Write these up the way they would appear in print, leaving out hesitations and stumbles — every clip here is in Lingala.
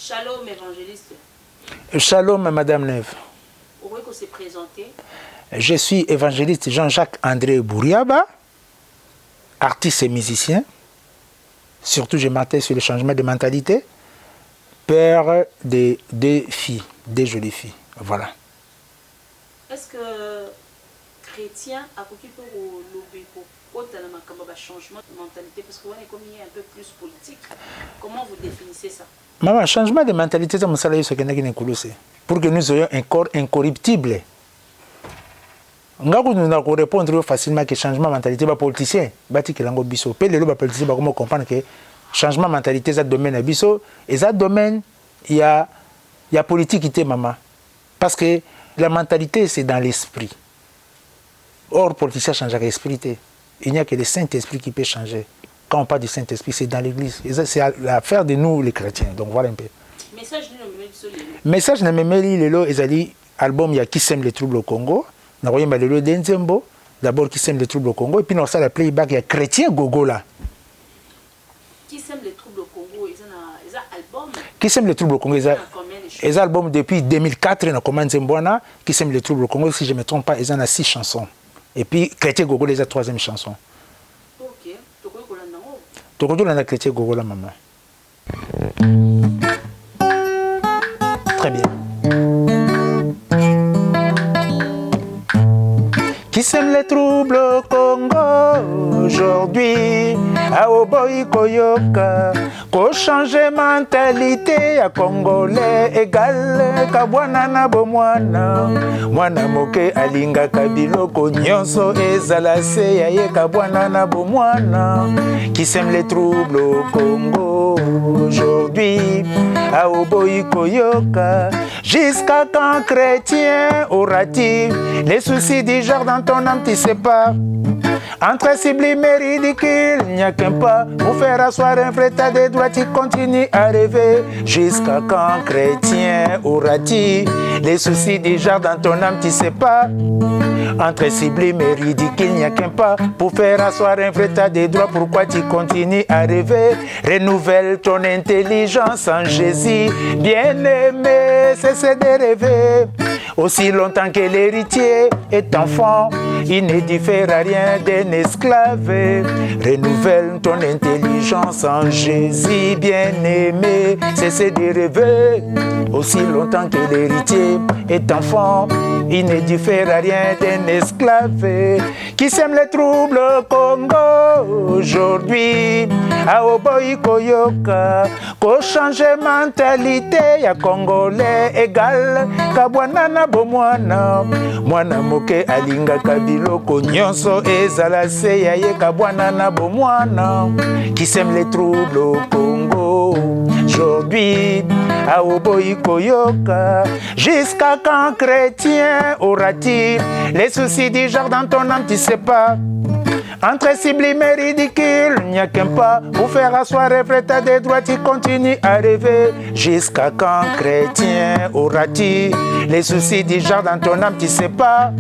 Shalom évangéliste. Shalom Madame Neve. Vous voyez qu'on s'est présenté. Je suis évangéliste Jean-Jacques André Bouriaba, artiste et musicien. Surtout, je m'attelle sur le changement de mentalité. Père de deux filles, deux jolies filles. Voilà. Est-ce que chrétien a occupé le changement de mentalité parce qu'on est comme il est un peu plus politique? Comment vous définissez ça? Maman, changement de mentalité, c'est pour que nous ayons un corps incorruptible. Nous allons répondre facilement que changement de mentalité, les politiciens, les politiciens vont comprendre que changement de mentalité, c'est un domaine. Et ça domaine, il y a politique, maman. Parce que la mentalité, c'est dans l'esprit. Or, politicien change l'esprit. Il n'y a que le Saint-Esprit qui peut changer. Quand on parle du Saint-Esprit, c'est dans l'Église. C'est l'affaire de nous, les chrétiens. Donc voilà un peu. Message de nous, message de nous, c'est l'album Qui sème les troubles au Congo. Nous avons le Denzembo, d'abord Qui sème les troubles au Congo. Et puis nous avons le playback, il y a Chrétien Gogo là. Qui sème les troubles au Congo, ils ont un album. Qui sème les troubles au Congo, ils ont un album depuis 2004, nous avons Nzemboana, Qui sème les troubles au Congo, si je ne me trompe pas, ils ont 6 chansons. Et puis Chrétien Gogo, les a 3e chanson. Ok, Tokoto landa Chrétien Gogo la maman. Très bien. Qui sème les troubles au Congo aujourd'hui? Aoboy Koyoka, ko changer mentalité à Congolais égal kabwana na bomwana. Mwana moke alinga kabiloko nyonso ezala se ya ye kabwana na bomwana. Qui sème les troubles au Congo aujourd'hui? Aoboy Koyoka, jusqu'à quand chrétien aura-t-il les soucis du genre dans ton âme, tu sais pas? Entre sublime et ridicule, il n'y a qu'un pas pour faire asseoir un vrai tas de droits, tu continues à rêver. Jusqu'à quand chrétien aura-t-il les soucis du genre dans ton âme, tu sais pas? Entre sublime et ridicule, il n'y a qu'un pas pour faire asseoir un vrai tas de droits, pourquoi tu continues à rêver? Renouvelle ton intelligence en Jésus, bien-aimé, cesse de rêver. Aussi longtemps que l'héritier est enfant, il ne diffère à rien d'un esclave. Renouvelle ton intelligence en Jésus, bien-aimé, cesse de rêver. Aussi longtemps que l'héritier est enfant, il ne diffère à rien d'un esclave. Qui sème les troubles au Congo aujourd'hui? Aoboy Koyoka, ko changer mentalité ya Congolais égal kabwana na bomwana. Mwana moke alinga kabiloko nyonso ezala se ya ye kabwana na bomwana. Qui sème les troubles au Congo aujourd'hui? Aoboy Koyoka, jusqu'à quand chrétien aura-t-il les soucis du genre dans ton âme, tu sais pas? Entre sublime et ridicule, il n'y a qu'un pas pour faire asseoir un vrai tas de droits, tu continues à rêver. Jusqu'à quand chrétien aura-t-il les soucis du genre dans ton âme, tu sais pas?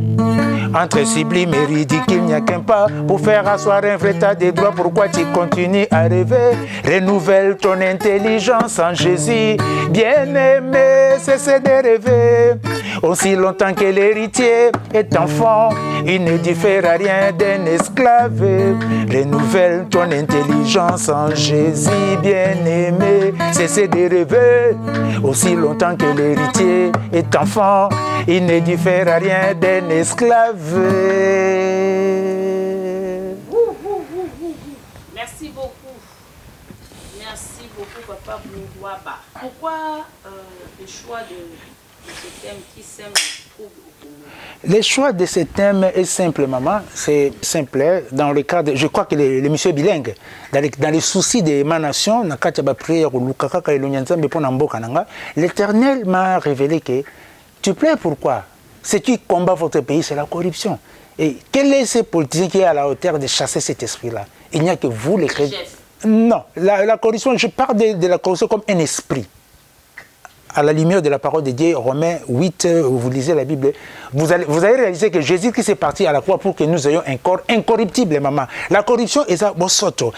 Entre sublime et ridicule, il n'y a qu'un pas pour faire asseoir un vrai tas de droits, pourquoi tu continues à rêver? Renouvelle ton intelligence en Jésus, bien-aimé, cesse de rêver. Aussi longtemps que l'héritier est enfant, il ne diffère à rien d'un esclave. Renouvelle ton intelligence en Jésus, bien-aimé, cesse de rêver. Aussi longtemps que l'héritier est enfant, il ne diffère à rien d'un esclave. Merci beaucoup. Merci beaucoup, Papa Bouriaba. Pourquoi le choix de ce thème qui sème les troubles au Congo? Le choix de ce thème est simple, maman. C'est simple. Dans le cadre, je crois que les monsieur bilingues, dans les soucis de ma nation, l'Éternel m'a révélé que tu plais pourquoi? Ce qui combat votre pays, c'est la corruption. Et quel est ce politicien qui est à la hauteur de chasser cet esprit-là? Il n'y a que vous, les chrétiens. Non, la corruption, je parle de la corruption comme un esprit. à la lumière de la parole de Dieu, Romains 8, vous lisez la Bible, vous allez réaliser que Jésus qui s'est parti à la croix pour que nous ayons un corps incorruptible, maman. La corruption est ça, bon soto.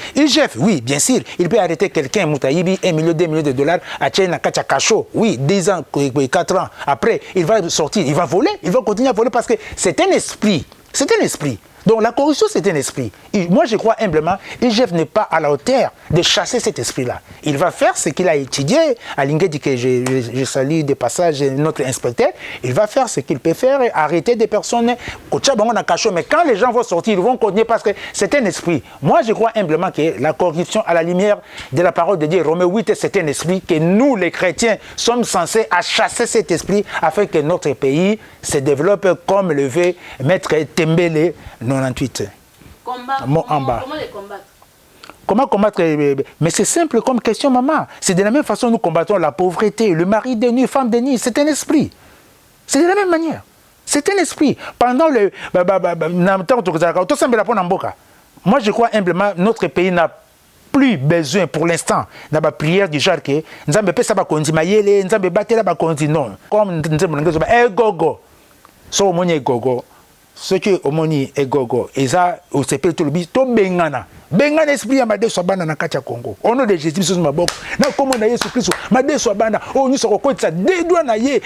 Oui, bien sûr, il peut arrêter quelqu'un, Moutaïbi, 1 million, 2 millions de dollars, à Tchèna, Kacho, oui, 10 ans, 4 ans. Après, il va sortir, il va voler, il va continuer à voler parce que c'est un esprit. C'est un esprit. Donc la corruption, c'est un esprit. Et moi, je crois humblement, IGF n'est pas à la hauteur de chasser cet esprit-là. Il va faire ce qu'il a étudié. Alingue dit que je salue de passage notre inspecteur. Il va faire ce qu'il peut faire et arrêter des personnes. Mais quand les gens vont sortir, ils vont continuer parce que c'est un esprit. Moi, je crois humblement que la corruption, à la lumière de la parole de Dieu, Romains 8, c'est un esprit que nous, les chrétiens, sommes censés à chasser cet esprit afin que notre pays se développe comme le veut Maître Tembele 98. Comment les combattre? Comment combattre? Mais c'est simple comme question, maman. C'est de la même façon que nous combattons la pauvreté, le mari de nuit, femme de nuit. C'est un esprit. C'est de la même manière. C'est un esprit. Pendant le... Moi, je crois humblement notre pays n'a plus besoin pour l'instant de la prière du genre que nous avons fait ça, nous avons battu là, non. Comme nous avons gogo. So, gogo. Ce qui est omoni et gogo, et ça, on s'appelle tout le bis, tout bengana. Bengana esprit à Madé Swabana na Kacha Congo. Au nom de Jésus, sur ma boque. Na comment na Yesu Christ, Madé Swabana, oh, nous sommes quoi ça, des doigts na ye,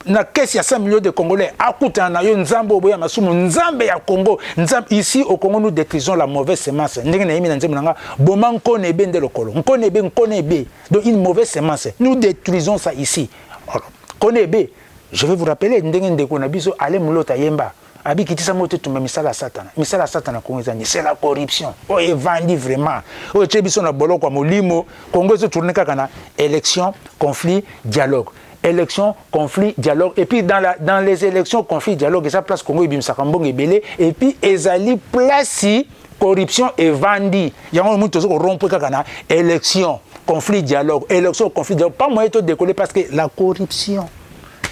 na caisse ya 5 millions de Congolais. Akuta na yo, Nzambo, Boya Masumu, Nzambe ya Congo. Ici, au Congo, nous détruisons la mauvaise semence. N'est-ce pas, Boman kone ben de l'okolo. On connaît ben, donc une mauvaise semence. Nous détruisons ça ici. Kone be, je vais vous rappeler, allez moulota yemba. C'est la corruption. Oh, il vendit vraiment. Oh, Congo se tourne élection, conflit, dialogue. Élection, conflit, dialogue. Et puis dans les élections, conflit, dialogue, et ça place Congo et Belé. Et puis Ezali place corruption et vendi. Il y a un élection, conflit, dialogue. Élection, conflit, dialogue. Pas moyen de décoller parce que la corruption.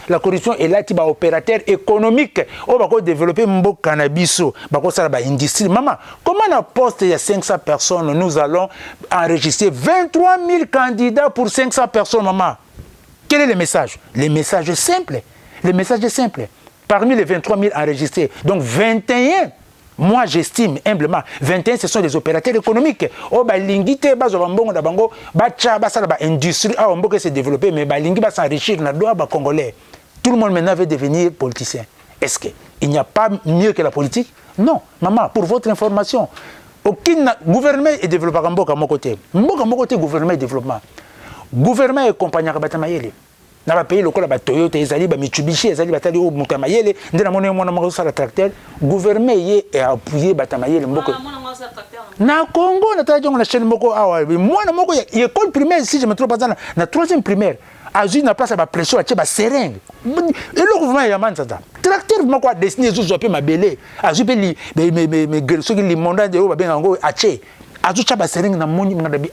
La corruption est là, il y a opérateur économique. On va développer un cannabis, industrie. Maman, comment on a posté il y a 500 personnes, nous allons enregistrer 23 000 candidats pour 500 personnes, maman. Quel est le message? Le message est simple. Le message est simple. Parmi les 23 000 enregistrés, donc 21. Moi, j'estime humblement, 21, ce sont des opérateurs économiques. Oh, l'ingité, industrie, on peut se développer, mais l'ingité va s'enrichir, Congolais. Tout le monde maintenant veut devenir politicien. Est-ce qu'il n'y a pas mieux que la politique? Non, maman, pour votre information, aucun gouvernement est développé à mon côté. Mon côté, gouvernement et développement. Gouvernement et compagnie à Batamayele. Dans le pays, le Toyota, Mitsubishi, Batali, Mutamayele, le tracteur, le gouvernement est appuyé Batamayele. Na Congo, on a chaîne Moko. Moi, l'école primaire, si je me trompe pas, dans la 3e primaire, à une place à la pression, à la seringue. Et le gouvernement est à ça. Tracteur, je suis destiné à ma belle. À ceux qui les mandats de l'eau, à Tché. Azucha basering na moni ngadabi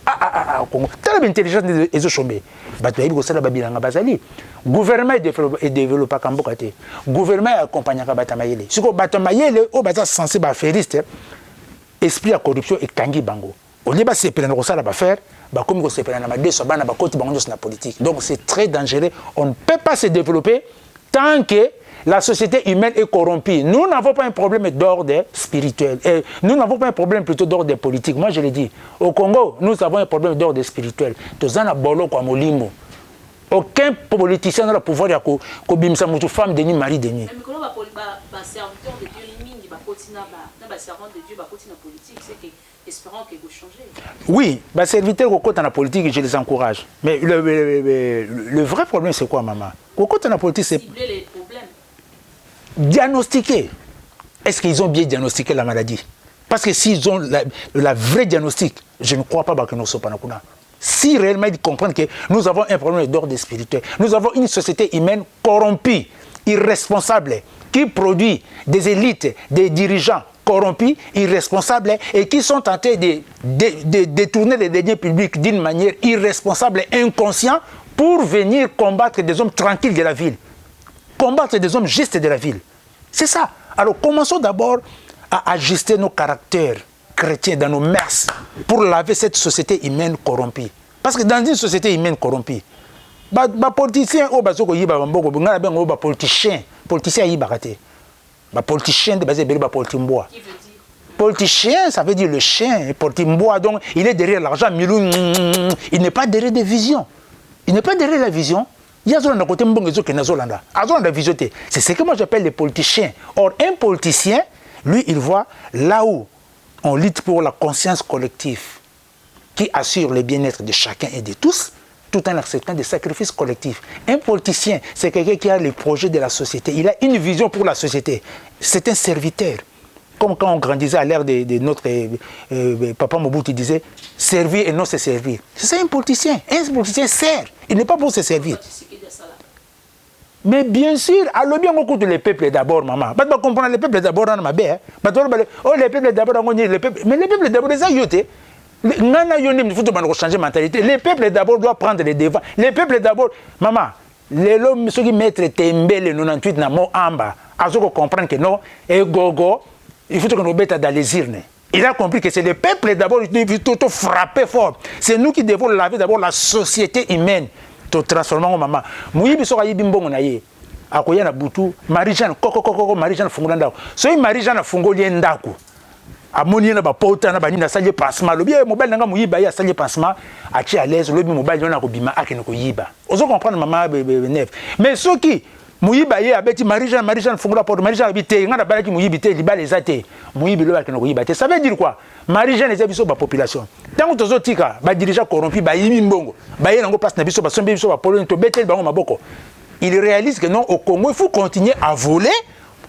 Congo. Tellement intelligent les chômés. Batoyi ko sala babilanga bazali. Gouvernement est développé Kamboka te. Gouvernement accompagne ka Batamayele. Siko Batamayele o baza censé ba feriste. Esprit à corruption et kangi bango. Au lieu ba sepela na ko sala ba faire, ba komi ko sepela na madeso bana ba koti bango na politique. Donc c'est très dangereux. On ne peut pas se développer tant que la société humaine est corrompue. Nous n'avons pas un problème d'ordre spirituel. Et nous n'avons pas un problème plutôt d'ordre politique. Moi, je l'ai dit. Au Congo, nous avons un problème d'ordre spirituel. Aucun politicien n'a le pouvoir de faire une femme de nuit, mari de nuit. Oui, les serviteurs qui sont dans la politique, je les encourage. Mais le vrai problème, c'est quoi, maman? Quand dans la politique, c'est les problèmes. Diagnostiquer. Est-ce qu'ils ont bien diagnostiqué la maladie? Parce que s'ils ont la vraie diagnostic, je ne crois pas que nous sommes pas là. Si réellement ils comprennent que nous avons un problème d'ordre spirituel, nous avons une société humaine corrompue, irresponsable, qui produit des élites, des dirigeants corrompus, irresponsables et qui sont tentés de détourner les deniers publics d'une manière irresponsable et inconsciente pour venir combattre des hommes tranquilles de la ville. Combattre des hommes justes de la ville. C'est ça. Alors commençons d'abord à ajuster nos caractères chrétiens dans nos mœurs pour laver cette société humaine corrompue. Parce que dans une société humaine corrompue, politicien o bazoko yiba mboko ngala bengo ba politicien yiba kate ba politicien de basé ba politimboa. Qui veut dire politicien, ça veut dire le chien, politimboa, donc il est derrière l'argent, il n'est pas derrière des visions. Il n'est pas derrière la vision. Il y a un côté mbongezo qui n'a zolanda. Azolanda visioté. C'est ce que moi j'appelle les politiciens. Or un politicien, lui il voit là où on lutte pour la conscience collective qui assure le bien-être de chacun et de tous, tout en acceptant des sacrifices collectifs. Un politicien, c'est quelqu'un qui a le projet de la société. Il a une vision pour la société. C'est un serviteur. Comme quand on grandissait à l'ère de notre papa Mobutu disait servir et non se servir. C'est ça un politicien. Un politicien sert. Il n'est pas pour se servir. Mais bien sûr, alors bien beaucoup de les peuples d'abord, maman. Pas de comprendre les peuples d'abord dans ma baie. Oh, les peuples d'abord, les peuples. Mais les peuples d'abord, ça y est. Il faut changer de mentalité. Les peuples d'abord doivent prendre les devants. Les peuples d'abord, maman, les hommes qui mettent Tembele 98 dans mon amba, ils comprendre que non, et gogo, il faut que nous mettons dans les urnes. Il a compris que c'est les peuples d'abord qui doivent frapper fort. C'est nous qui devons laver d'abord la société humaine. Transformer en maman. Mouyibi soka yibi mbongo na ye. Akoya na butu, Marie-Jeanne koko Marie-Jeanne fungola ndako. So yi Marie-Jeanne fungoli ndako. Amoni na ba pota na ba ni na sali pansement. Lobi mobile nanga muyiba ya sali pansement, achi à l'aise lobi mobile na ko bima akene ko yiba. Ozo comprendre maman nef. Mais soki muyiba ye abeti Marie-Jeanne fungola porte Marie-Jeanne habité ngana balaki muyibi te libala ezate. Muyibi lo akene ko yiba te. Ça veut dire quoi? Marie-Jeanne eza biso ba population. Tant que tozotika ba dirigeant corrompu ba yimi mbongo. Ba ye nango place na biso ba sombi biso ba polo to betel bango maboko. Il réalise que non au Congo il faut continuer à voler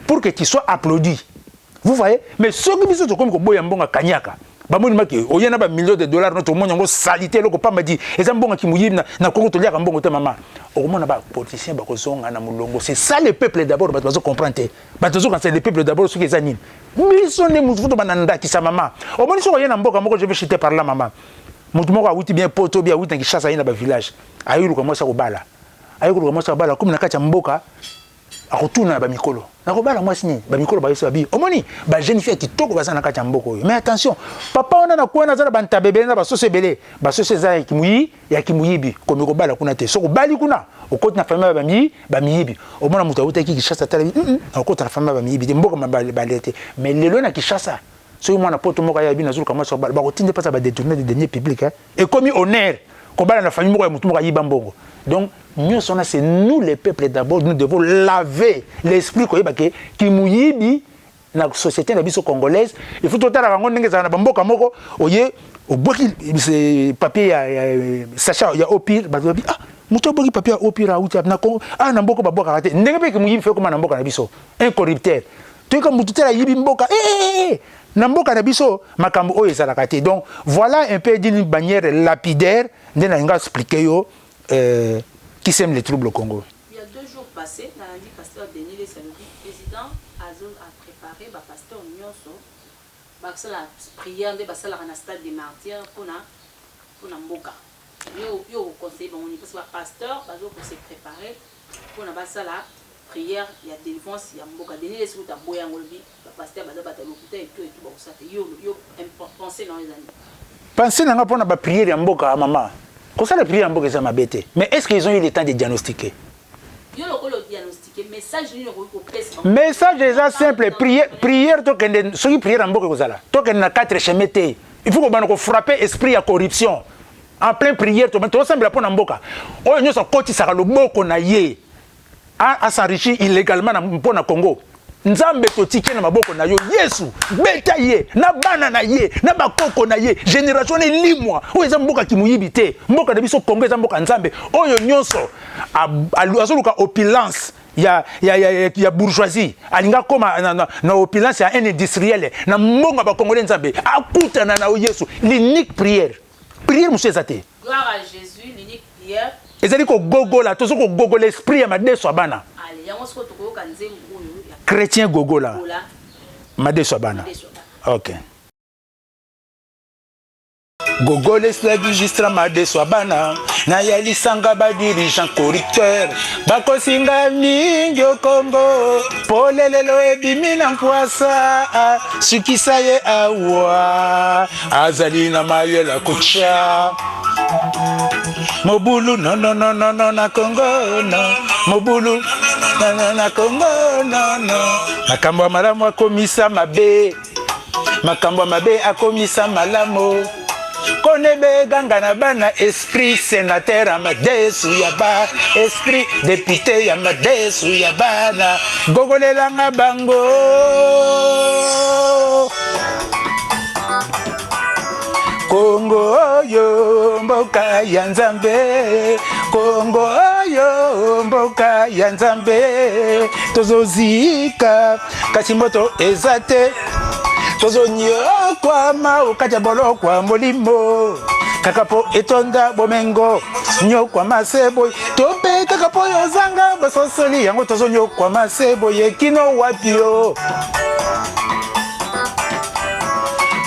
pour que tu sois applaudi. Vous voyez? Mais ce que biso to comme ko boya mbonga kanyaka. Ba moni maki oyena ba millions de dollars notre monde ngo salité loko pa madi. Eza mbonga ki muyibi na Congo to liaka mbongo te mama. Okomona ba politicien ba kozonga na mulongo. C'est ça le peuple d'abord ba tozo comprendre. Ba tozo quand c'est le peuple d'abord ce qui est anime. Biso ne mutu to bananda ki sa mama. Omoni so oyena mboka moko je vais chuter par là mama. Mutu moko awuti bien poto bien awuti ki chassa ina ba village. Ayulu ko mosa ko bala. Ayulu ko mosa ko bala comme na kati mboka akotuna ba mikolo. Na ko bala moi sini ba mikolo ba yeso abi. Omoni ba jeune fille ki toko ba sana kati mboko. Mais attention, papa ona na kuana za ba ntabebe na ba sose belé. Ba sose za ki muyi ya ki muyibi ko mi ko bala kuna te. So ko bali kuna. Okoti na famille ba miyibi. Omona mutu awuti ki chassa tala. Okoti na famille ba miyibi. Mboko ma balete. Mais lelo na ki chassa. So moi na poto moko ya bi na zulu kama so bala. Ba ko tinde pas ça ba détourner des deniers publics hein. Et comme honneur ko bala na famille moko ya mutu moko yiba mbongo. Donc, nous, c'est nous les peuples d'abord, nous devons laver l'esprit qui mouyibi dans la société congolaise. Il faut tout à l'heure, on a papier, Sacha, il y a au pire, ah, mutoboki papier au pire, ah, n'amboko baboka raté. N'est pas que mouyibi fait comme un amboka nabiso, un corrupteur. Tu es comme tout à yibi mboka, n'amboka nabiso, makambo o ezalakate. Donc, voilà un peu d'une manière lapidaire, nous allons expliquer qui sème les troubles au Congo. Il y a 2 jours passés, le pasteur Denis le samedi, le président Azul a préparé le pasteur Nyonso, la prière de la stade des martyrs pour Mboka. Il conseille parce que le pasteur s'est préparé pour la prière, il y a délivrance, il y a Mboka. Denis le samedi, le pasteur a et tout, il a pensé dans les années. Pensez pour la prière Mboka, maman. Comme ça, la prière en Mboka, ça m'a bêté. Mais est-ce qu'ils ont eu le temps de diagnostiquer? Ils ont diagnostiqué. Message déjà simple. Prière, ceux qui prient en Mboka, toi qui as 4 chemins, il faut qu'on frappe l'esprit à corruption. En pleine prière, tu as simple pour Mboka. Oh, nous sommes côté ça le mot qu'on a yé à s'enrichir illégalement pour le Congo. Nzambe totike na maboko na yo Yesu beta ye na bana na ye na bakoko na ye génération limwa oyo eza mboka kimuyibi te mboka na biso Congo eza mboka Nzambe oyo nyonso azoluka opulence ya bourgeoisie alinga koma na opulence ya un industriel na mbonga ba Congolais Nzambe akutana na Yesu l'unique prière monsieur ezate gloire à Jésus l'unique prière ezali ko gogola tozo ko gogola esprit ya madeso abana chrétien gogola madeso abana OK Gogole slagistra madeso abana na yalisanga ba dirigeant corrupteur bakosinga mingi au Congo polelelo ebimi na mpwasa sukisa ye awa azali na mayela kucha Mobulu non non non non non na Congo non. Mobulu non non na Congo non non. Makambo malamu akomisa mabe. Makambo mabe akomisa malamu. Konebe ganga na bana esprit sénateur Amadeus Yaba esprit député Amadeus Yabana gogolelanga bango Congo oyo mboka ya Nzambe Congo oyo mboka ya Nzambe tozozika kasi moto ezate tozonyo kwa mau kajabolo kwa molimo kakapo etonda bomengo nyo kwa masebo tope kakapo yozanga basosoli yango tozonyo kwa masebo yekino wapio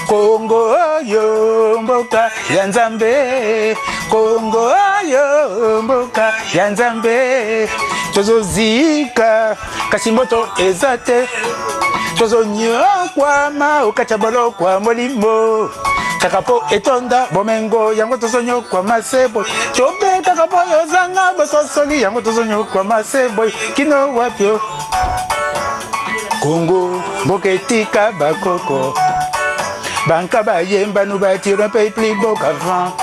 Congo oyo mboka ya Nzambe Congo oyo mboka ya Nzambe tozozika kasi moto ezate tozonyo kwa mau kachabolo kwa molimo kakapo etonda bomengo yango tozonyo kwa masebo tope kakapo yozanga basosoli yango tozonyo kwa masebo kino wapio Congo mboka etika bakoko banka bayemba nous bâtir un pays plus beau qu'avant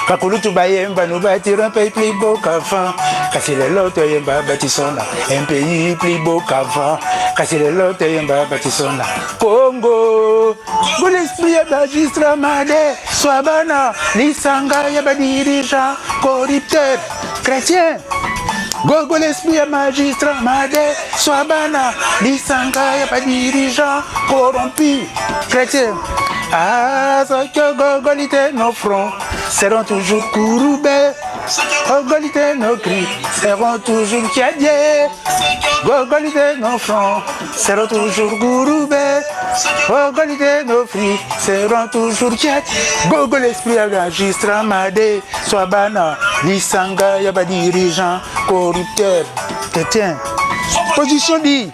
Bakulutu bayemba nous bâtir un pays plus beau qu'avant Kasi les lots yemba bâtissons un pays plus beau qu'avant Kasi les lots yemba bâtissons Congo Pour l'esprit ya magistrat made Swabana Lisanga ya dirigeant corrupteur chrétien Gogo l'esprit ya magistrat made Swabana Lisanga ya dirigeant corrompu chrétien Ah, ce que gogolité nos fronts seront toujours couroubés. Gogolité nos cris seront toujours kiadiés. Gogolité nos fronts seront toujours couroubés. Gogolité nos cris seront toujours kiadiés. Gogo l'esprit à magistrat made Swabana Lisanga yaba dirigeant corrupteur chrétien. Position dit.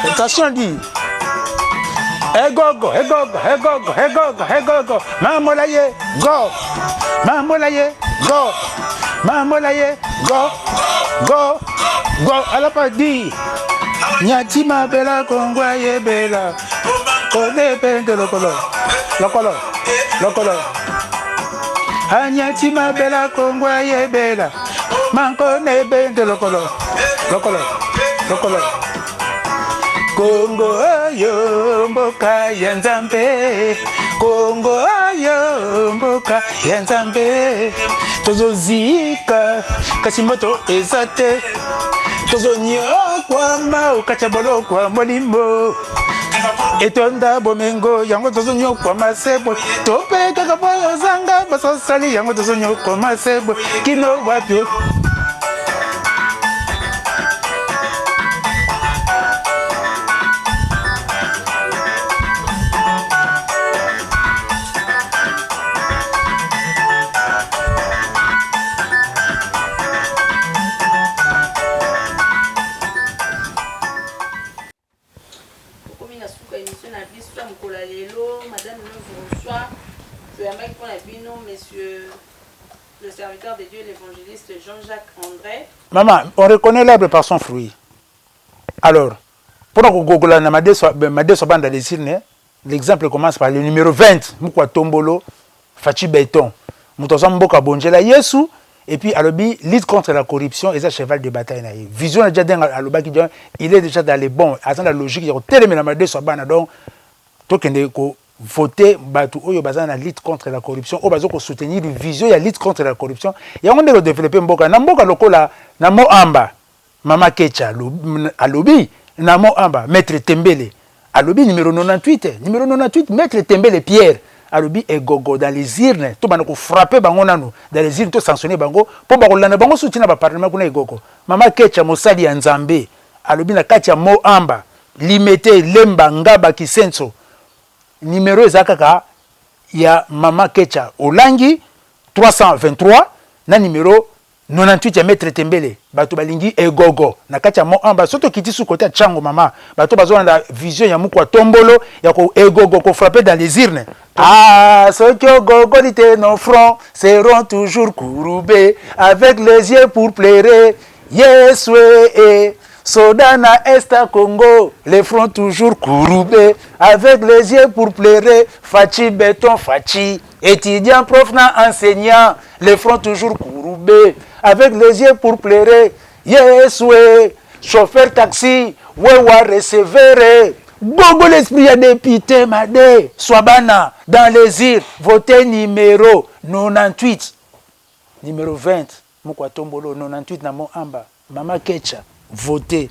Attention dit. Egogo, egogo, egogo, egogo, egogo, mamolaye, go, mamolaye, go, mamolaye, go, go, go, alapadi, nyatima bela kongwaye bela, kode pende lokolo, lokolo, lokolo, nyatima bela kongwaye bela, manko ne bende lokolo, lokolo, lokolo. Congo oyo mboka ya Nzambe Congo oyo mboka ya Nzambe tozozika kasi moto ezate tozonyo kwa mau kachabolo kwa molimo etonda bomengo yango tozonyo kwa masebo tope kakapo yozanga basosali yango tozonyo kwa masebo kino wapio Monsieur le serviteur de Dieu, l'évangéliste Jean-Jacques André. Maman, on reconnaît l'arbre par son fruit. Alors, pour que Google l'exemple commence par le numéro 20, Moukwa Tombolo, Fachi Béton, Moutozam Boka Bonjela Yesu, et puis Alobi, lutte contre la corruption, et ça, cheval de bataille. Vision, il est déjà dans les bons, dans la logique, il y a tellement de Madé Sobana, donc, voter batu oyo bazana lutte contre la corruption o bazoko soutenir une vision ya lutte contre la corruption ya on de développer mboka na mboka lokola na mo amba mama kecha alobi na mo amba maître Tembele alobi numéro 98 maître Tembele Pierre alobi egogo dans les urnes to banako frapper bango nanu dans les urnes to sanctionner bango po bakolana bango soutenir ba parlement kuna egogo mama kecha mosali ya Nzambe alobi na kati ya mo amba limité lemba ngaba kisenso numéro ezakaka ya mama kecha olangi 323 na numéro 98 ya maître Tembele bato balingi egogo na kati ya mo amba soto kiti su côté chango mama bato bazona la vision ya mukwa tombolo ya ko egogo ko frapper dans les urnes. Ah, ceux qui ont gogolité nos fronts seront toujours courbés avec les yeux pour plaire. Yes, ouais, Sodana Est à Congo, les fronts toujours courbés avec les yeux pour plaire. Fachi béton, Fachi, étudiant, prof, enseignant, les fronts toujours courbés avec les yeux pour plaire. Yes, ouais, chauffeur taxi, ouais, receveur. Bongo l'esprit a député, madé, Swabana, dans les îles, votez numéro 98, numéro 20, Mokwa Tombolo, 98 na mo amba, Mama Kecha, votez.